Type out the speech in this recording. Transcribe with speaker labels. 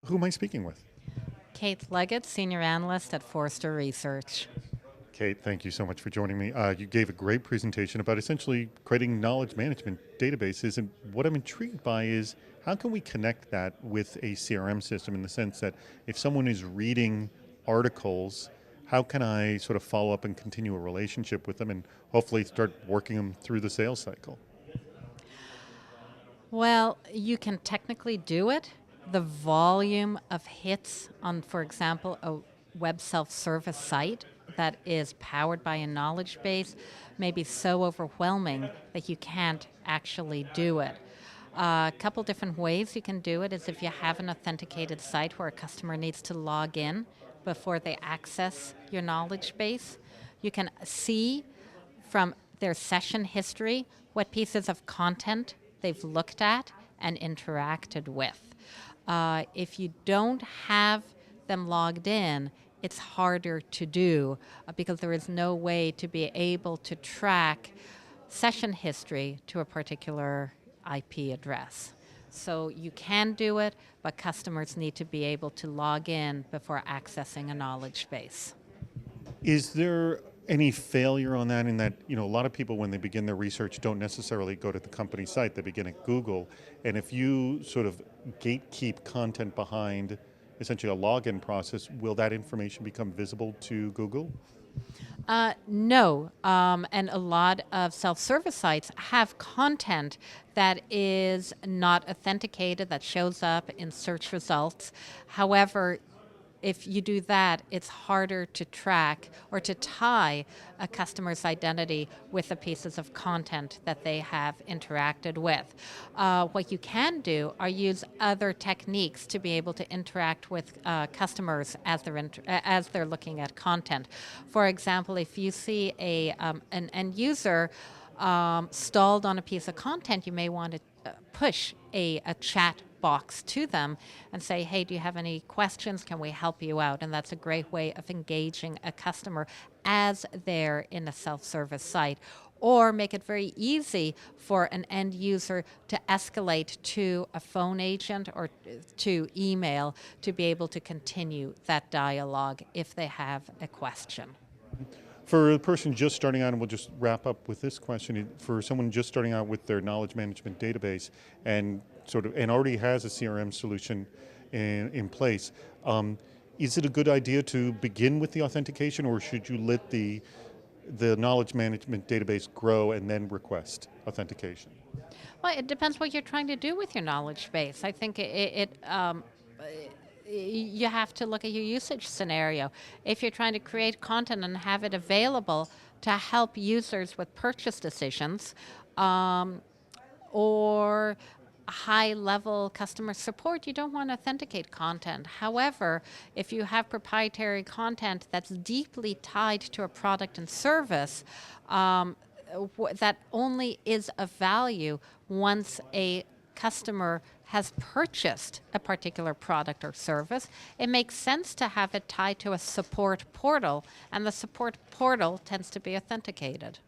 Speaker 1: Who am I speaking with?
Speaker 2: Kate Leggett, Senior Analyst at Forrester Research.
Speaker 1: Kate, thank you so much for joining me. You gave a great presentation about essentially creating knowledge management databases, and what I'm intrigued by is how can we connect that with a CRM system in the sense that if someone is reading articles, how can I sort of follow up and continue a relationship with them and hopefully start working them through the sales cycle?
Speaker 2: Well, you can technically do it. The volume of hits on, for example, a web self-service site that is powered by a knowledge base may be so overwhelming that you can't actually do it. A couple different ways you can do it is if you have an authenticated site where a customer needs to log in before they access your knowledge base. You can see from their session history what pieces of content they've looked at and interacted with. If you don't have them logged in, it's harder to do because there is no way to be able to track session history to a particular IP address. So you can do it, but customers need to be able to log in before accessing a knowledge base.
Speaker 1: Is there any failure on that in that, a lot of people when they begin their research don't necessarily go to the company site, they begin at Google, and if you sort of gatekeep content behind essentially a login process, will that information become visible to Google?
Speaker 2: No, and a lot of self-service sites have content that is not authenticated that shows up in search results. However, if you do that, it's harder to track or to tie a customer's identity with the pieces of content that they have interacted with. What you can do are use other techniques to be able to interact with customers as they're looking at content. For example, if you see an end user stalled on a piece of content, you may want to push a chat box to them and say, hey, do you have any questions? Can we help you out? And that's a great way of engaging a customer as they're in a self-service site. Or make it very easy for an end user to escalate to a phone agent or to email to be able to continue that dialogue if they have a question.
Speaker 1: For a person just starting out, and we'll just wrap up with this question, for someone just starting out with their knowledge management database and already has a CRM solution in place, is it a good idea to begin with the authentication, or should you let the knowledge management database grow and then request authentication?
Speaker 2: Well, it depends what you're trying to do with your knowledge base. I think you have to look at your usage scenario. If you're trying to create content and have it available to help users with purchase decisions, or high-level customer support, you don't want to authenticate content. However, if you have proprietary content that's deeply tied to a product and service, that only is of value once a customer has purchased a particular product or service, it makes sense to have it tied to a support portal, and the support portal tends to be authenticated.